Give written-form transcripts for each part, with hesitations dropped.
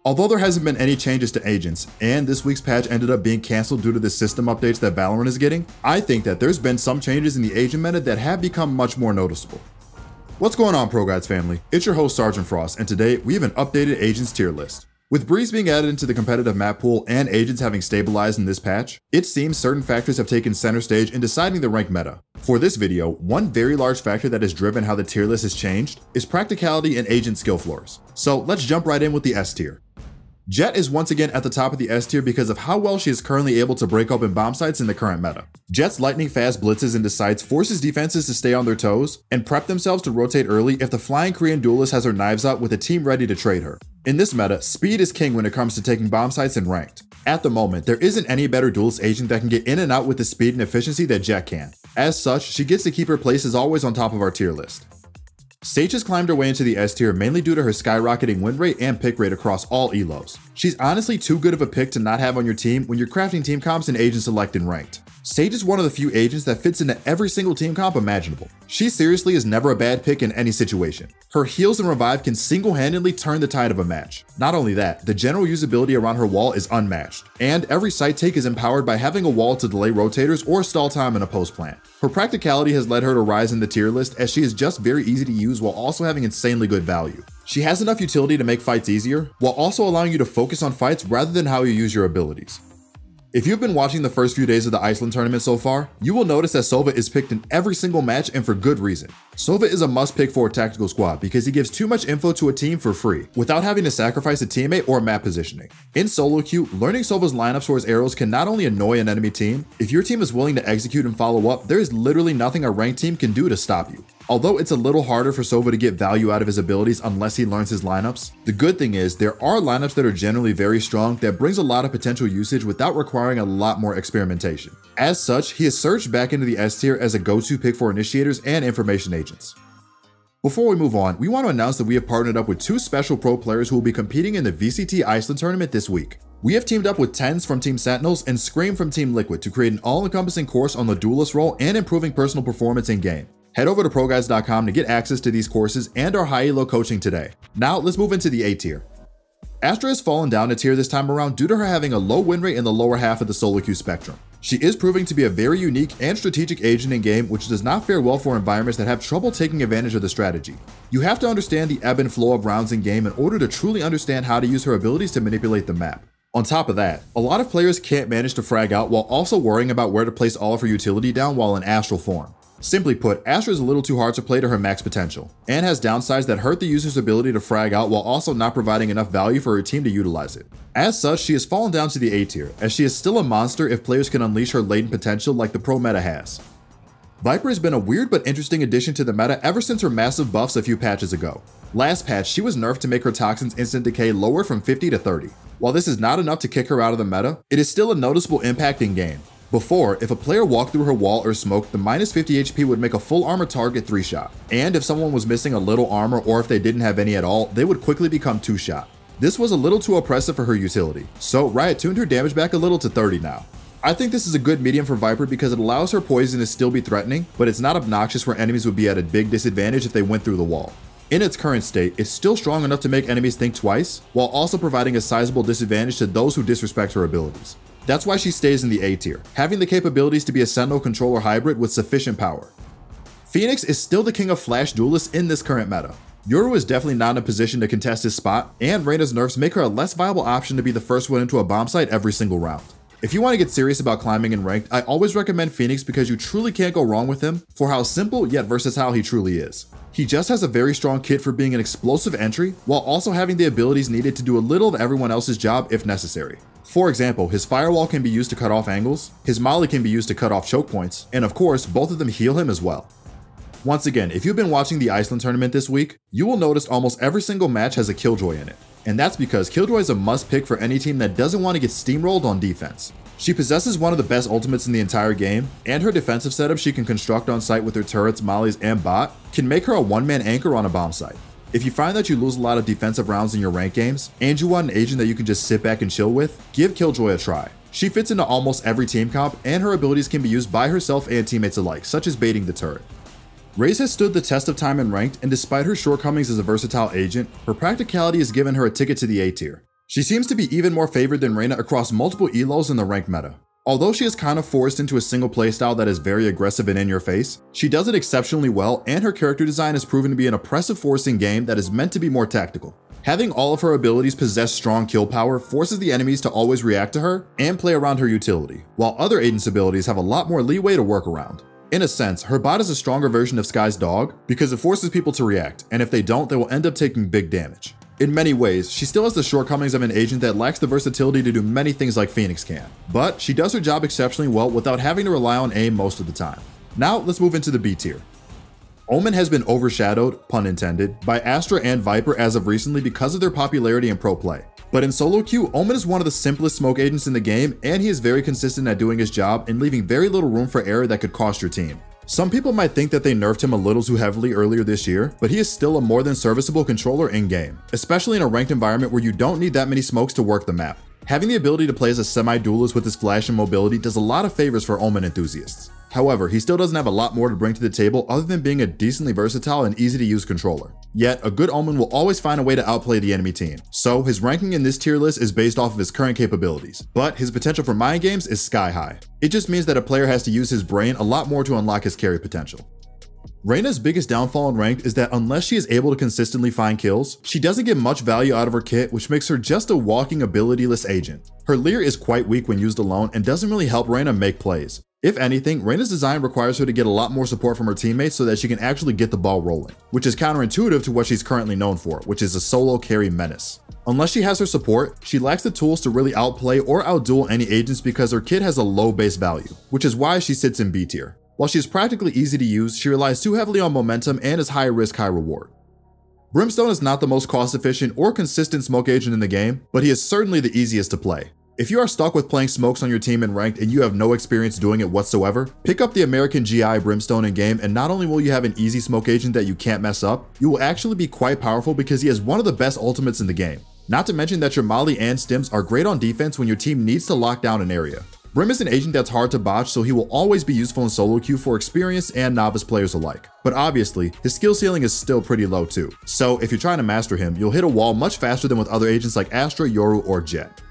Although there hasn't been any changes to agents, and this week's patch ended up being cancelled due to the system updates that Valorant is getting, I think that there's been some changes in the agent meta that have become much more noticeable. What's going on, Pro Guides family? It's your host Sergeant Frost, and today we have an updated agents tier list. With Breeze being added into the competitive map pool and agents having stabilized in this patch, it seems certain factors have taken center stage in deciding the rank meta. For this video, one very large factor that has driven how the tier list has changed is practicality and agent skill floors. So let's jump right in with the S tier. Jett is once again at the top of the S tier because of how well she is currently able to break open bomb sites in the current meta. Jett's lightning fast blitzes into sites forces defenses to stay on their toes and prep themselves to rotate early if the flying Korean duelist has her knives out with a team ready to trade her. In this meta, speed is king when it comes to taking bomb sites in ranked. At the moment, there isn't any better duelist agent that can get in and out with the speed and efficiency that Jett can. As such, she gets to keep her place as always on top of our tier list. Sage has climbed her way into the S tier mainly due to her skyrocketing win rate and pick rate across all elos. She's honestly too good of a pick to not have on your team when you're crafting team comps and agent select in ranked. Sage is one of the few agents that fits into every single team comp imaginable. She seriously is never a bad pick in any situation. Her heals and revive can single-handedly turn the tide of a match. Not only that, the general usability around her wall is unmatched, and every site take is empowered by having a wall to delay rotators or stall time in a post plant. Her practicality has led her to rise in the tier list as she is just very easy to use while also having insanely good value. She has enough utility to make fights easier, while also allowing you to focus on fights rather than how you use your abilities. If you've been watching the first few days of the Iceland tournament so far, you will notice that Sova is picked in every single match and for good reason. Sova is a must pick for a tactical squad because he gives too much info to a team for free, without having to sacrifice a teammate or map positioning. In solo queue, learning Sova's lineups for his arrows can not only annoy an enemy team, if your team is willing to execute and follow up, there is literally nothing a ranked team can do to stop you. Although it's a little harder for Sova to get value out of his abilities unless he learns his lineups, the good thing is there are lineups that are generally very strong that brings a lot of potential usage without requiring a lot more experimentation. As such, he has surged back into the S tier as a go-to pick for initiators and information agents. Before we move on, we want to announce that we have partnered up with two special pro players who will be competing in the VCT Iceland tournament this week. We have teamed up with TenZ from Team Sentinels and Scream from Team Liquid to create an all-encompassing course on the duelist role and improving personal performance in-game. Head over to ProGuides.com to get access to these courses and our high elo coaching today. Now let's move into the A tier. Astra has fallen down a tier this time around due to her having a low win rate in the lower half of the solo queue spectrum. She is proving to be a very unique and strategic agent in game, which does not fare well for environments that have trouble taking advantage of the strategy. You have to understand the ebb and flow of rounds in game in order to truly understand how to use her abilities to manipulate the map. On top of that, a lot of players can't manage to frag out while also worrying about where to place all of her utility down while in astral form. Simply put, Astra is a little too hard to play to her max potential, and has downsides that hurt the user's ability to frag out while also not providing enough value for her team to utilize it. As such, she has fallen down to the A tier, as she is still a monster if players can unleash her latent potential like the pro meta has. Viper has been a weird but interesting addition to the meta ever since her massive buffs a few patches ago. Last patch, she was nerfed to make her Toxin's instant decay lower from 50 to 30. While this is not enough to kick her out of the meta, it is still a noticeable impact in game. Before, if a player walked through her wall or smoke, the minus 50 HP would make a full armor target 3-shot. And if someone was missing a little armor or if they didn't have any at all, they would quickly become 2-shot. This was a little too oppressive for her utility, so Riot tuned her damage back a little to 30 now. I think this is a good medium for Viper because it allows her poison to still be threatening, but it's not obnoxious where enemies would be at a big disadvantage if they went through the wall. In its current state, it's still strong enough to make enemies think twice, while also providing a sizable disadvantage to those who disrespect her abilities. That's why she stays in the A tier, having the capabilities to be a Sentinel controller hybrid with sufficient power. Phoenix is still the king of flash duelists in this current meta. Yoru is definitely not in a position to contest his spot, and Reyna's nerfs make her a less viable option to be the first one into a bomb site every single round. If you want to get serious about climbing in ranked, I always recommend Phoenix because you truly can't go wrong with him for how simple yet versatile he truly is. He just has a very strong kit for being an explosive entry, while also having the abilities needed to do a little of everyone else's job if necessary. For example, his firewall can be used to cut off angles, his molly can be used to cut off choke points, and of course, both of them heal him as well. Once again, if you've been watching the Iceland tournament this week, you will notice almost every single match has a Killjoy in it. And that's because Killjoy is a must pick for any team that doesn't want to get steamrolled on defense. She possesses one of the best ultimates in the entire game, and her defensive setup she can construct on site with her turrets, mollies, and bot can make her a one-man anchor on a bomb site. If you find that you lose a lot of defensive rounds in your ranked games, and you want an agent that you can just sit back and chill with, give Killjoy a try. She fits into almost every team comp, and her abilities can be used by herself and teammates alike, such as baiting the turret. Raze has stood the test of time in ranked, and despite her shortcomings as a versatile agent, her practicality has given her a ticket to the A tier. She seems to be even more favored than Reyna across multiple elos in the ranked meta. Although she is kind of forced into a single playstyle that is very aggressive and in your face, she does it exceptionally well, and her character design has proven to be an oppressive force in game that is meant to be more tactical. Having all of her abilities possess strong kill power forces the enemies to always react to her and play around her utility, while other agents' abilities have a lot more leeway to work around. In a sense, her bot is a stronger version of Skye's dog because it forces people to react, and if they don't, they will end up taking big damage. In many ways, she still has the shortcomings of an agent that lacks the versatility to do many things like Phoenix can, but she does her job exceptionally well without having to rely on aim most of the time. Now let's move into the B tier. Omen has been overshadowed, pun intended, by Astra and Viper as of recently because of their popularity in pro play. But in solo queue, Omen is one of the simplest smoke agents in the game, and he is very consistent at doing his job and leaving very little room for error that could cost your team. Some people might think that they nerfed him a little too heavily earlier this year, but he is still a more than serviceable controller in-game, especially in a ranked environment where you don't need that many smokes to work the map. Having the ability to play as a semi-duelist with his flash and mobility does a lot of favors for Omen enthusiasts. However, he still doesn't have a lot more to bring to the table other than being a decently versatile and easy to use controller. Yet, a good Omen will always find a way to outplay the enemy team, so his ranking in this tier list is based off of his current capabilities, but his potential for mind games is sky high. It just means that a player has to use his brain a lot more to unlock his carry potential. Reyna's biggest downfall in ranked is that unless she is able to consistently find kills, she doesn't get much value out of her kit, which makes her just a walking abilityless agent. Her Leer is quite weak when used alone and doesn't really help Reyna make plays. If anything, Reyna's design requires her to get a lot more support from her teammates so that she can actually get the ball rolling, which is counterintuitive to what she's currently known for, which is a solo carry menace. Unless she has her support, she lacks the tools to really outplay or outduel any agents because her kit has a low base value, which is why she sits in B tier. While she is practically easy to use, she relies too heavily on momentum and is high risk, high reward. Brimstone is not the most cost efficient or consistent smoke agent in the game, but he is certainly the easiest to play. If you are stuck with playing smokes on your team in ranked and you have no experience doing it whatsoever, pick up the American GI Brimstone in game, and not only will you have an easy smoke agent that you can't mess up, you will actually be quite powerful because he has one of the best ultimates in the game. Not to mention that your Molly and Stims are great on defense when your team needs to lock down an area. Brim is an agent that's hard to botch, so he will always be useful in solo queue for experienced and novice players alike. But obviously, his skill ceiling is still pretty low too, so if you're trying to master him, you'll hit a wall much faster than with other agents like Astra, Yoru, or Jett.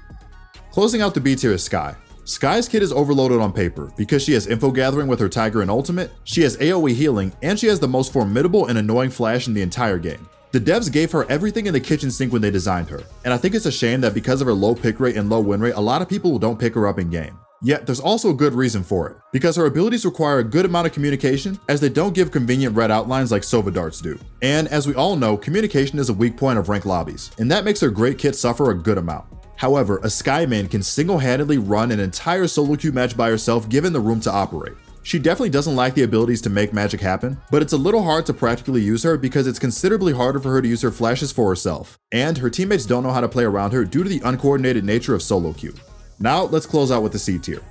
Closing out the B tier is Skye. Skye's kit is overloaded on paper because she has info gathering with her Tiger and ultimate, she has AoE healing, and she has the most formidable and annoying flash in the entire game. The devs gave her everything in the kitchen sink when they designed her, and I think it's a shame that because of her low pick rate and low win rate, a lot of people don't pick her up in game. Yet there's also a good reason for it, because her abilities require a good amount of communication as they don't give convenient red outlines like Sova darts do. And as we all know, communication is a weak point of ranked lobbies, and that makes her great kit suffer a good amount. However, a Skye main can single-handedly run an entire solo queue match by herself given the room to operate. She definitely doesn't lack the abilities to make magic happen, but it's a little hard to practically use her because it's considerably harder for her to use her flashes for herself, and her teammates don't know how to play around her due to the uncoordinated nature of solo queue. Now let's close out with the C tier.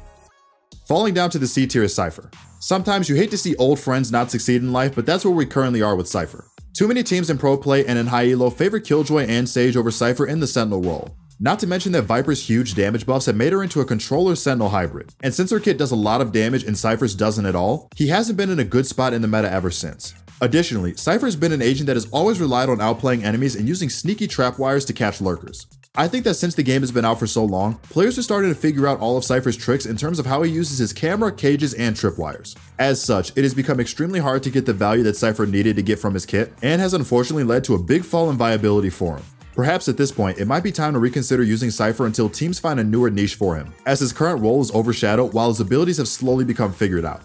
Falling down to the C tier is Cypher. Sometimes you hate to see old friends not succeed in life, but that's where we currently are with Cypher. Too many teams in pro play and in high elo favor Killjoy and Sage over Cypher in the Sentinel role. Not to mention that Viper's huge damage buffs have made her into a controller Sentinel hybrid, and since her kit does a lot of damage and Cypher's doesn't at all, he hasn't been in a good spot in the meta ever since. Additionally, Cypher's been an agent that has always relied on outplaying enemies and using sneaky trapwires to catch lurkers. I think that since the game has been out for so long, players are starting to figure out all of Cypher's tricks in terms of how he uses his camera, cages, and tripwires. As such, it has become extremely hard to get the value that Cypher needed to get from his kit, and has unfortunately led to a big fall in viability for him. Perhaps at this point, it might be time to reconsider using Cypher until teams find a newer niche for him, as his current role is overshadowed while his abilities have slowly become figured out.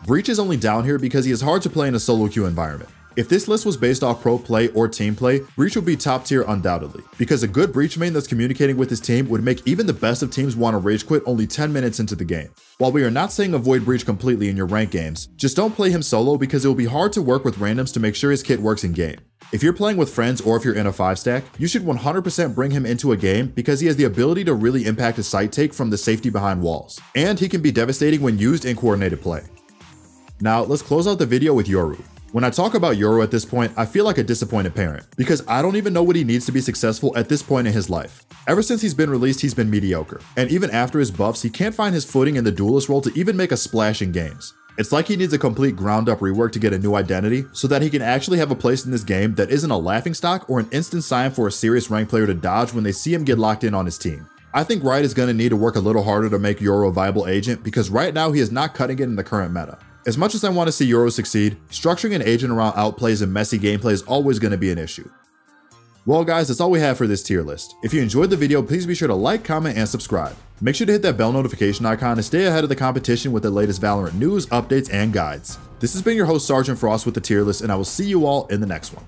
Breach is only down here because he is hard to play in a solo queue environment. If this list was based off pro play or team play, Breach would be top tier undoubtedly, because a good Breach main that's communicating with his team would make even the best of teams want to rage quit only 10 minutes into the game. While we are not saying avoid Breach completely in your ranked games, just don't play him solo because it will be hard to work with randoms to make sure his kit works in game. If you're playing with friends or if you're in a 5-stack, you should 100% bring him into a game because he has the ability to really impact a site take from the safety behind walls, and he can be devastating when used in coordinated play. Now let's close out the video with Yoru. When I talk about Yoru at this point, I feel like a disappointed parent, because I don't even know what he needs to be successful at this point in his life. Ever since he's been released, he's been mediocre, and even after his buffs, he can't find his footing in the duelist role to even make a splash in games. It's like he needs a complete ground up rework to get a new identity so that he can actually have a place in this game that isn't a laughingstock or an instant sign for a serious ranked player to dodge when they see him get locked in on his team. I think Riot is going to need to work a little harder to make Yoru a viable agent because right now he is not cutting it in the current meta. As much as I want to see Yoru succeed, structuring an agent around outplays and messy gameplay is always going to be an issue. Well guys, that's all we have for this tier list. If you enjoyed the video, please be sure to like, comment, and subscribe. Make sure to hit that bell notification icon to stay ahead of the competition with the latest Valorant news, updates, and guides. This has been your host Sergeant Frost with the tier list, and I will see you all in the next one.